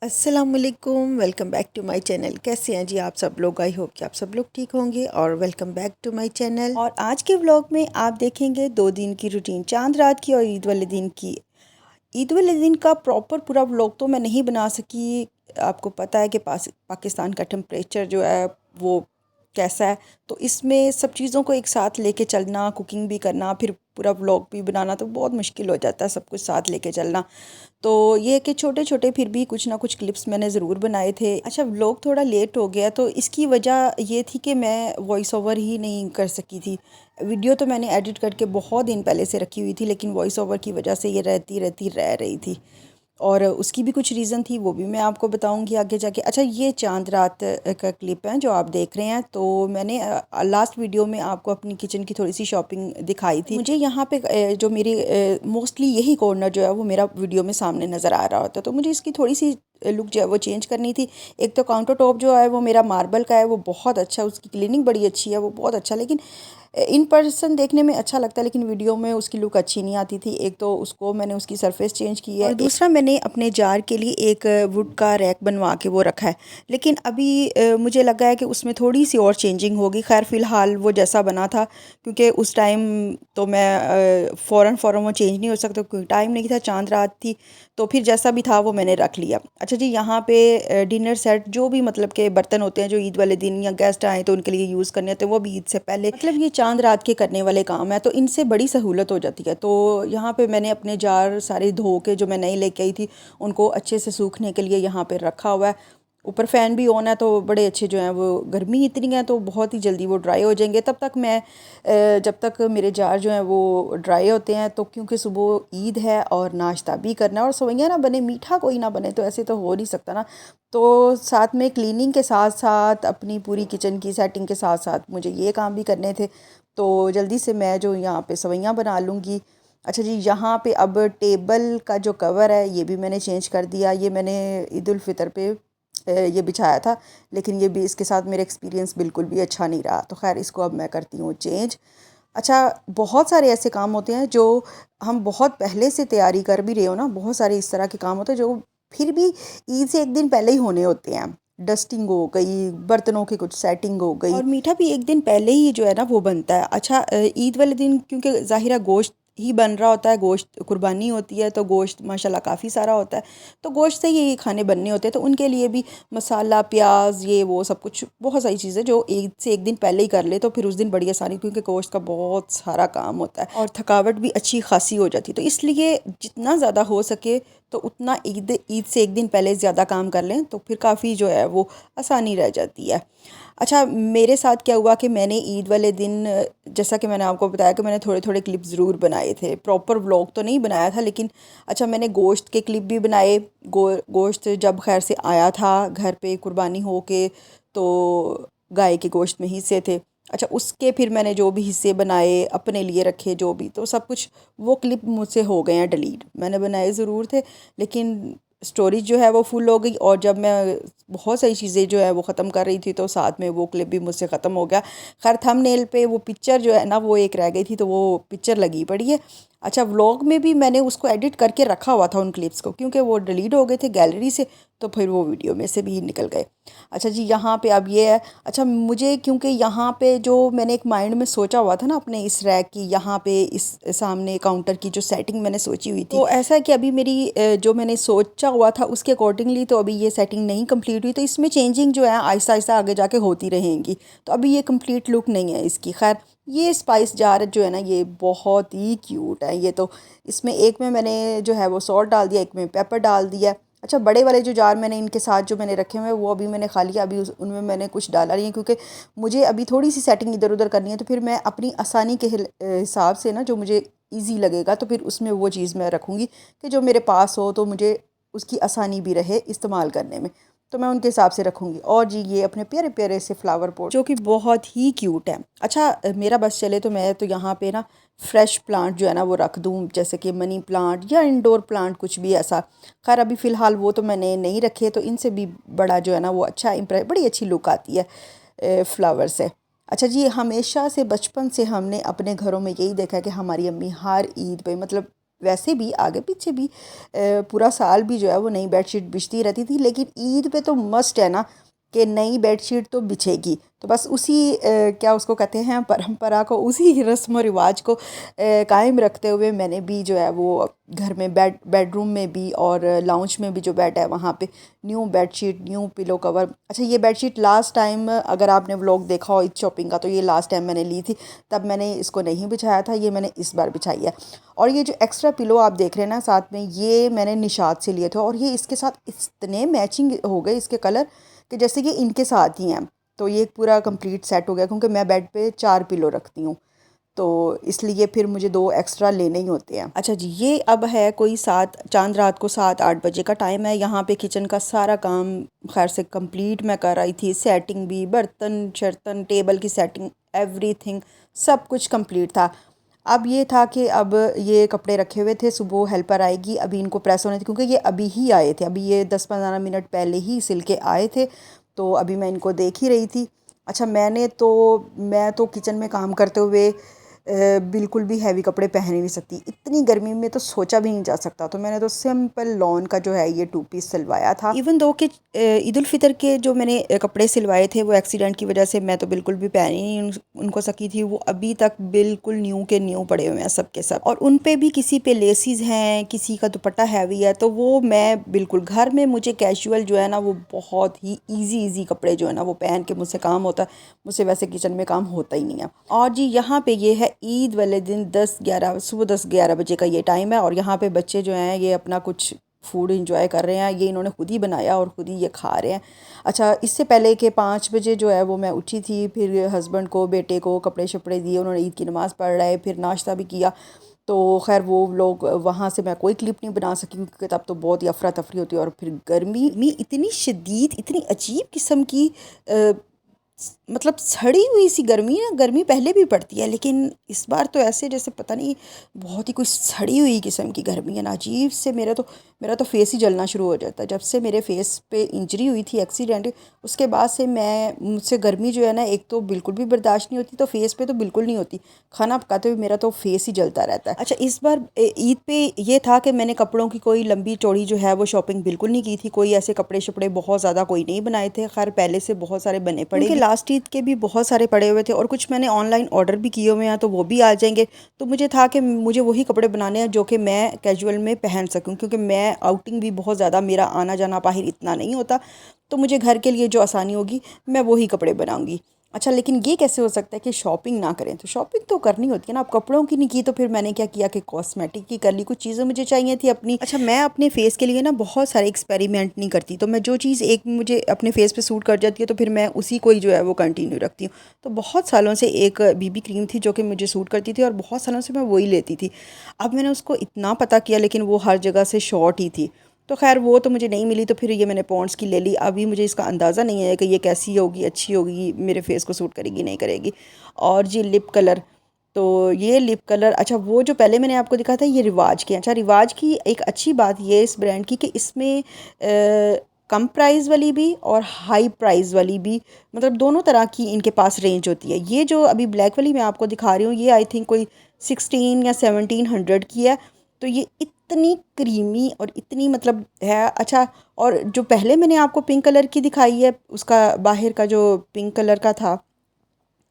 अस्सलामुअलैकुम, welcome back to my channel. कैसे हैं जी आप सब लोग? आई होप कि आप सब लोग ठीक होंगे और welcome back to my channel. और आज के व्लॉग में आप देखेंगे 2 दिन की रूटीन, चांद रात की और ईद वाले दिन की। ईद वाले दिन का प्रॉपर पूरा व्लॉग तो मैं नहीं बना सकी। आपको पता है कि पाकिस्तान का टेम्परेचर जो है वो कैसा है, तो इसमें सब चीज़ों को एक साथ लेके चलना, कुकिंग भी करना, फिर पूरा व्लॉग भी बनाना तो बहुत मुश्किल हो जाता है, सब कुछ साथ लेके चलना। तो ये है कि छोटे छोटे फिर भी कुछ ना कुछ क्लिप्स मैंने ज़रूर बनाए थे। अच्छा, व्लॉग थोड़ा लेट हो गया तो इसकी वजह ये थी कि मैं वॉइस ओवर ही नहीं कर सकी थी। वीडियो तो मैंने एडिट करके बहुत दिन पहले से रखी हुई थी, लेकिन वॉइस ओवर की वजह से ये रहती रहती रह रही थी और उसकी भी कुछ रीज़न थी, वो भी मैं आपको बताऊंगी आगे जाके। अच्छा, ये चांद रात का क्लिप है जो आप देख रहे हैं। तो मैंने लास्ट वीडियो में आपको अपनी किचन की थोड़ी सी शॉपिंग दिखाई थी। मुझे यहाँ पे जो मेरी मोस्टली यही कॉर्नर जो है वो मेरा वीडियो में सामने नज़र आ रहा होता है, तो मुझे इसकी थोड़ी सी लुक जो है वो चेंज करनी थी। एक तो काउंटर टॉप जो है वो मेरा मार्बल का है, वो बहुत अच्छा, उसकी क्लीनिंग बड़ी अच्छी है, वो बहुत अच्छा, लेकिन इन पर्सन देखने में अच्छा लगता है लेकिन वीडियो में उसकी लुक अच्छी नहीं आती थी। एक तो उसको मैंने उसकी सरफेस चेंज की है और दूसरा मैंने अपने जार के लिए एक वुड का रैक बनवा के वो रखा है, लेकिन अभी मुझे लगा है कि उसमें थोड़ी सी और चेंजिंग होगी। खैर फ़िलहाल वो जैसा बना था, क्योंकि उस टाइम तो मैं फ़ौरन वो चेंज नहीं हो सकता क्योंकि टाइम नहीं था, चांद रात थी, तो फिर जैसा भी था वो मैंने रख लिया। अच्छा जी, यहाँ पे डिनर सेट जो भी मतलब के बर्तन होते हैं जो ईद वाले दिन या गेस्ट आए तो उनके लिए यूज़ करने होते हैं, वो भी ईद से पहले, मतलब ये चांद रात के करने वाले काम है, तो इनसे बड़ी सहूलत हो जाती है। तो यहाँ पे मैंने अपने जार सारे धो के जो मैं नई लेके आई थी उनको अच्छे से सूखने के लिए यहाँ पे रखा हुआ है। ऊपर फ़ैन भी ऑन है तो बड़े अच्छे जो हैं वो, गर्मी इतनी है तो बहुत ही जल्दी वो ड्राई हो जाएंगे। तब तक मैं जब तक मेरे जार जो हैं वो ड्राई होते हैं, तो क्योंकि सुबह ईद है और नाश्ता भी करना है और सवैयाँ ना बने, मीठा कोई ना बने, तो ऐसे तो हो नहीं सकता ना। तो साथ में क्लीनिंग के साथ साथ अपनी पूरी किचन की सेटिंग के साथ साथ मुझे ये काम भी करने थे, तो जल्दी से मैं जो यहाँ पे सवैयाँ बना लूँगी। अच्छा जी, यहाँ पे अब टेबल का जो कवर है ये भी मैंने चेंज कर दिया। ये मैंने ईद उल फितर पे ये बिछाया था, लेकिन ये भी, इसके साथ मेरा एक्सपीरियंस बिल्कुल भी अच्छा नहीं रहा, तो खैर इसको अब मैं करती हूँ चेंज। अच्छा, बहुत सारे ऐसे काम होते हैं जो हम बहुत पहले से तैयारी कर भी रहे हो ना, बहुत सारे इस तरह के काम होते हैं जो फिर भी ईद से एक दिन पहले ही होने होते हैं। डस्टिंग हो गई, बर्तनों की कुछ सेटिंग हो गई, और मीठा भी एक दिन पहले ही जो है ना वो बनता है। अच्छा, ईद वाले दिन क्योंकि ज़ाहिरा गोश्त ही बन रहा होता है, गोश्त कुर्बानी होती है तो गोश्त माशाल्लाह काफ़ी सारा होता है, तो गोश्त से ही खाने बनने होते हैं, तो उनके लिए भी मसाला, प्याज, ये वो सब कुछ, बहुत सारी चीज़ें जो ईद से एक दिन पहले ही कर ले तो फिर उस दिन बड़ी आसानी, क्योंकि गोश्त का बहुत सारा काम होता है और थकावट भी अच्छी खासी हो जाती है, तो इसलिए जितना ज़्यादा हो सके तो उतना ईद ईद से एक दिन पहले ज़्यादा काम कर लें तो फिर काफ़ी जो है वो आसानी रह जाती है। अच्छा, मेरे साथ क्या हुआ कि मैंने ईद वाले दिन, जैसा कि मैंने आपको बताया कि मैंने थोड़े थोड़े क्लिप ज़रूर बनाए थे, प्रॉपर व्लॉग तो नहीं बनाया था, लेकिन अच्छा मैंने गोश्त के क्लिप भी बनाए। गोश्त जब खैर से आया था घर पे कुर्बानी हो के, तो गाय के गोश्त में हिस्से थे। अच्छा, उसके फिर मैंने जो भी हिस्से बनाए अपने लिए रखे, जो भी, तो सब कुछ वो क्लिप मुझसे हो गए हैं डिलीट। मैंने बनाए ज़रूर थे लेकिन स्टोरेज जो है वो फुल हो गई, और जब मैं बहुत सारी चीज़ें जो है वो ख़त्म कर रही थी तो साथ में वो क्लिप भी मुझसे ख़त्म हो गया। खैर थंबनेल पे वो पिक्चर जो है ना वो एक रह गई थी, तो वो पिक्चर लगी पड़ी है। अच्छा, व्लॉग में भी मैंने उसको एडिट करके रखा हुआ था उन क्लिप्स को, क्योंकि वो डिलीट हो गए थे गैलरी से, तो फिर वो वीडियो में से भी निकल गए। अच्छा जी, यहाँ पे अब ये है। अच्छा, मुझे क्योंकि यहाँ पे जो मैंने एक माइंड में सोचा हुआ था ना अपने इस रैक की, यहाँ पे इस सामने काउंटर की जो सेटिंग मैंने सोची हुई थी, तो ऐसा है कि अभी मेरी जो मैंने सोचा हुआ था उसके अकॉर्डिंगली तो अभी ये सेटिंग नहीं कंप्लीट हुई, तो इसमें चेंजिंग जो है आहिस्ता आहिस्ता आगे जाके होती रहेंगी, तो अभी ये कंप्लीट लुक नहीं है इसकी। खैर, ये स्पाइस जार जो है ना ये बहुत ही क्यूट है। ये तो इसमें एक में मैंने जो है वो सॉल्ट डाल दिया, एक में पेपर डाल दिया। अच्छा, बड़े वाले जो जार मैंने इनके साथ जो मैंने रखे हुए हैं वो अभी मैंने खा लिया, अभी उनमें मैंने कुछ डाला नहीं है, क्योंकि मुझे अभी थोड़ी सी सेटिंग इधर उधर करनी है, तो फिर मैं अपनी आसानी के हिसाब से ना, जो मुझे ईजी लगेगा तो फिर उसमें वो चीज़ मैं रखूँगी कि जो मेरे पास हो तो मुझे उसकी आसानी भी रहे इस्तेमाल करने में, तो मैं उनके हिसाब से रखूँगी। और जी, ये अपने प्यारे प्यारे से फ्लावर पॉट जो कि बहुत ही क्यूट है। अच्छा, मेरा बस चले तो मैं तो यहाँ पे ना फ्रेश प्लांट जो है ना वो रख दूँ, जैसे कि मनी प्लांट या इंडोर प्लांट कुछ भी ऐसा। खैर अभी फ़िलहाल वो तो मैंने नहीं रखे, तो इनसे भी बड़ा जो है ना वो अच्छा इम्प्रेस, बड़ी अच्छी लुक आती है फ्लावर से। अच्छा जी, हमेशा से बचपन से हमने अपने घरों में यही देखा है कि हमारी अम्मी हर ईद पे, मतलब वैसे भी आगे पीछे भी पूरा साल भी जो है वो नई बेडशीट बिछती रहती थी, लेकिन ईद पे तो मस्ट है ना कि नई बेडशीट तो बिछेगी। तो बस उसी क्या उसको कहते हैं, परंपरा को, उसी रस्म व रिवाज को कायम रखते हुए मैंने भी जो है वो घर में बेडरूम में भी और लाउंज में भी जो बेड है वहाँ पे new bedsheet, new pillow cover. अच्छा, ये बेडशीट लास्ट टाइम अगर आपने व्लॉग देखा हो इस शॉपिंग का तो ये लास्ट टाइम मैंने ली थी, तब मैंने इसको नहीं बिछाया था, ये मैंने इस बार बिछाई है। और ये जो एक्स्ट्रा पिलो आप देख रहे हैं ना साथ में, ये मैंने निशात से लिए थे और ये इसके साथ इतने मैचिंग हो गए इसके कलर कि जैसे कि इनके साथ ही हैं। तो ये एक पूरा कंप्लीट सेट हो गया, क्योंकि मैं बेड पे 4 पिलो रखती हूँ, तो इसलिए फिर मुझे 2 एक्स्ट्रा लेने ही होते हैं। अच्छा जी, ये अब है कोई 7 चांद रात को 7-8 बजे का टाइम है। यहाँ पे किचन का सारा काम खैर से कंप्लीट मैं कर रही थी, सेटिंग भी, बर्तन शर्तन, टेबल की सेटिंग, एवरीथिंग सब कुछ कंप्लीट था। अब ये था कि अब ये कपड़े रखे हुए थे, सुबह हेल्पर आएगी, अभी इनको प्रेस होने थे, क्योंकि ये अभी ही आए थे, अभी ये 10-15 मिनट पहले ही सिल के आए थे, तो अभी मैं इनको देख ही रही थी। अच्छा, मैं तो किचन में काम करते हुए बिल्कुल भी हैवी कपड़े पहन ही नहीं सकती, इतनी गर्मी में तो सोचा भी नहीं जा सकता। तो मैंने तो सिंपल लॉन का जो है ये 2 पीस सिलवाया था। इवन दो कि ईद उल फितर के जो मैंने कपड़े सिलवाए थे वो एक्सीडेंट की वजह से मैं तो बिल्कुल भी पहन ही नहीं उनको सकी थी, वो अभी तक बिल्कुल न्यू के न्यू पड़े हुए हैं सब के सब। और उन पे भी किसी पे लेसिस हैं, किसी का दुपट्टा हैवी है, तो वो मैं बिल्कुल घर में मुझे कैजुअल जो है ना वो बहुत ही ईजी कपड़े जो है ना वो पहन के मुझसे काम होता है, मुझसे वैसे किचन में काम होता ही नहीं है। और जी यहाँ पे ये है ईद वाले दिन 10-11 सुबह 10-11 बजे का ये टाइम है, और यहाँ पे बच्चे जो हैं ये अपना कुछ फूड इंजॉय कर रहे हैं, ये इन्होंने खुद ही बनाया और खुद ही ये खा रहे हैं। अच्छा, इससे पहले कि 5 बजे जो है वो मैं उठी थी, फिर हस्बैंड को बेटे को कपड़े शपड़े दिए, उन्होंने ईद की नमाज़ पढ़ रहे, फिर नाश्ता भी किया। तो खैर वो लोग वहाँ से मैं कोई क्लिप नहीं बना सकी, क्योंकि तब तो बहुत ही अफरा तफरी होती है, और फिर गर्मी में इतनी शदीद, इतनी अजीब किस्म की मतलब सड़ी हुई सी गर्मी ना, गर्मी पहले भी पड़ती है लेकिन इस बार तो ऐसे जैसे पता नहीं बहुत ही कोई सड़ी हुई किस्म की गर्मी है ना, अजीब से। मेरा तो फेस ही जलना शुरू हो जाता है जब से मेरे फेस पे इंजरी हुई थी एक्सीडेंट, उसके बाद से मुझसे गर्मी जो है ना एक तो बिल्कुल भी बर्दाश्त नहीं होती, तो फेस पे तो बिल्कुल नहीं होती, खाना पकाते हुए मेरा तो फेस ही जलता रहता है। अच्छा, इस बार ईद पे ये था कि मैंने कपड़ों की कोई लंबी चौड़ी जो है वो शॉपिंग बिल्कुल नहीं की थी, कोई ऐसे कपड़े शपड़े बहुत ज़्यादा कोई नहीं बनाए थे, खैर पहले से बहुत सारे बने पड़े, लास्ट ईद के भी बहुत सारे पड़े हुए थे, और कुछ मैंने ऑनलाइन ऑर्डर भी किए हुए हैं तो वो भी आ जाएंगे। तो मुझे था कि मुझे वही कपड़े बनाने हैं जो कि मैं कैजुअल में पहन सकूं, क्योंकि मैं आउटिंग भी बहुत ज़्यादा, मेरा आना जाना बाहर इतना नहीं होता, तो मुझे घर के लिए जो आसानी होगी मैं वही कपड़े बनाऊंगी। अच्छा, लेकिन ये कैसे हो सकता है कि शॉपिंग ना करें? तो शॉपिंग तो करनी होती है ना। अब कपड़ों की नहीं की तो फिर मैंने क्या किया कि कॉस्मेटिक की कर ली, कुछ चीज़ें मुझे चाहिए थी अपनी। अच्छा, मैं अपने फेस के लिए ना बहुत सारे एक्सपेरिमेंट नहीं करती, तो मैं जो चीज़ एक मुझे अपने फेस पे सूट कर जाती है तो फिर मैं उसी को ही जो है वो कंटिन्यू रखती हूँ। तो बहुत सालों से एक बीबी क्रीम थी जो कि मुझे सूट करती थी और बहुत सालों से मैं वही लेती थी। अब मैंने उसको इतना पता किया लेकिन वो हर जगह से शॉर्ट ही थी, तो खैर वो तो मुझे नहीं मिली, तो फिर ये मैंने पॉन्ड्स की ले ली। अभी मुझे इसका अंदाज़ा नहीं है कि ये कैसी होगी, अच्छी होगी, मेरे फेस को सूट करेगी नहीं करेगी। और जी लिप कलर, तो ये लिप कलर, अच्छा वो जो पहले मैंने आपको दिखा था ये रिवाज की। अच्छा, रिवाज की एक अच्छी बात ये इस ब्रांड की कि इसमें कम प्राइस वाली भी और हाई प्राइस वाली भी, मतलब दोनों तरह की इनके पास रेंज होती है। ये जो अभी ब्लैक वाली मैं आपको दिखा रही हूँ ये आई थिंक कोई 16 या 1700 की है, तो ये इतनी क्रीमी और इतनी मतलब है। अच्छा, और जो पहले मैंने आपको पिंक कलर की दिखाई है, उसका बाहर का जो पिंक कलर का था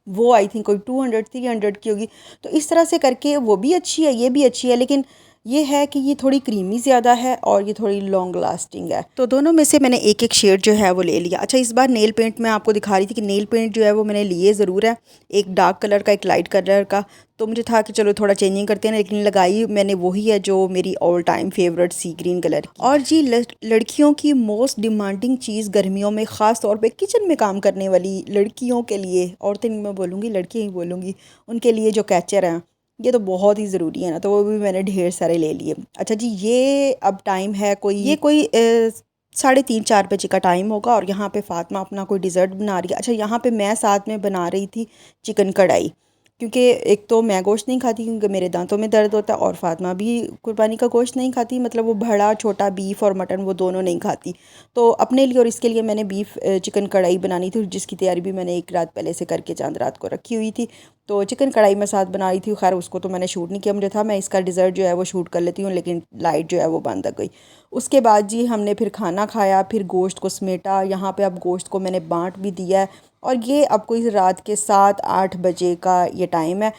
वो आई थिंक कोई 200-300 की होगी। तो इस तरह से करके वो भी अच्छी है, ये भी अच्छी है, लेकिन ये है कि ये थोड़ी क्रीमी ज़्यादा है और ये थोड़ी लॉन्ग लास्टिंग है। तो दोनों में से मैंने एक एक शेड जो है वो ले लिया। अच्छा, इस बार नेल पेंट मैं आपको दिखा रही थी कि नेल पेंट जो है वो मैंने लिए ज़रूर है, एक डार्क कलर का एक लाइट कलर का। तो मुझे था कि चलो थोड़ा चेंजिंग करते हैं, लेकिन लगाई मैंने वही है जो मेरी ऑल टाइम फेवरेट सी ग्रीन कलर की। और जी लड़कियों की मोस्ट डिमांडिंग चीज़ गर्मियों में, ख़ास तौर पे किचन में काम करने वाली लड़कियों के लिए, औरतें नहीं मैं बोलूँगी, लड़कियाँ ही बोलूँगी, उनके लिए जो कैचर हैं ये तो बहुत ही ज़रूरी है ना, तो वो भी मैंने ढेर सारे ले लिए। अच्छा जी, ये अब टाइम है कोई 3:30-4 बजे का टाइम होगा, और यहाँ पे फ़ातिमा अपना कोई डिज़र्ट बना रही है। अच्छा, यहाँ पे मैं साथ में बना रही थी चिकन कढ़ाई, क्योंकि एक तो मैं गोश्त नहीं खाती क्योंकि मेरे दांतों में दर्द होता है, और फातिमा भी कुर्बानी का गोश्त नहीं खाती, मतलब वो बड़ा छोटा बीफ और मटन वो दोनों नहीं खाती। तो अपने लिए और इसके लिए मैंने चिकन कढ़ाई बनानी थी, जिसकी तैयारी भी मैंने एक रात पहले से करके चांद रात को रखी हुई थी। तो चिकन कढ़ाई में साथ बना रही थी। खैर उसको तो मैंने शूट नहीं किया, मुझे था मैं इसका डिज़र्ट जो है वो शूट कर लेती हूँ, लेकिन लाइट जो है वो बंद आ गई। उसके बाद जी हमने फिर खाना खाया, फिर गोश्त को समेटा। यहाँ पे अब गोश्त को मैंने बांट भी दिया है और ये अब कोई रात के 7-8 बजे का ये टाइम है।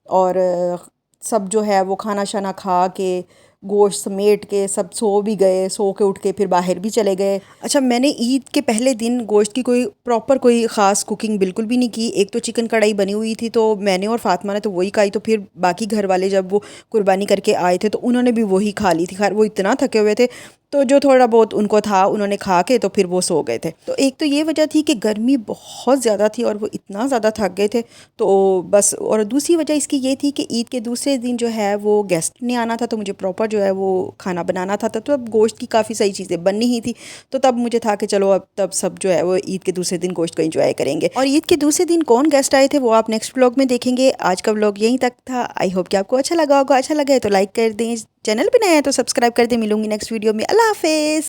और सब जो है वो खाना शाना खा के गोश्त समेट के सब सो भी गए, सो के उठ के फिर बाहर भी चले गए। अच्छा, मैंने ईद के पहले दिन गोश्त की कोई प्रॉपर कोई ख़ास कुकिंग बिल्कुल भी नहीं की। एक तो चिकन कढ़ाई बनी हुई थी तो मैंने और फातिमा ने तो वही खाई, तो फिर बाकी घर वाले जब वो कुर्बानी करके आए थे तो उन्होंने भी वही खा ली थी। खैर वो इतना थके हुए थे तो जो थोड़ा बहुत उनको था उन्होंने खा के तो फिर वो सो गए थे। तो एक तो ये वजह थी कि गर्मी बहुत ज़्यादा थी और वो इतना ज़्यादा थक गए थे तो बस। और दूसरी वजह इसकी ये थी कि ईद के दूसरे दिन जो है वो गेस्ट ने आना था, तो मुझे प्रॉपर जो है वो खाना बनाना था। तो अब गोश्त की काफ़ी सही चीज़ें बननी ही थी, तो तब मुझे था कि चलो अब तब सब जो है वो ईद के दूसरे दिन गोश्त को एंजॉय करेंगे। और ईद के दूसरे दिन कौन गेस्ट आए थे वो आप नेक्स्ट व्लॉग में देखेंगे। आज का व्लॉग यहीं तक था। आई होप कि आपको अच्छा लगा होगा। अच्छा लगा है तो लाइक कर दें, चैनल पे नया है तो सब्सक्राइब कर दें। मिलूंगी नेक्स्ट वीडियो में। अल्लाह हाफिज़।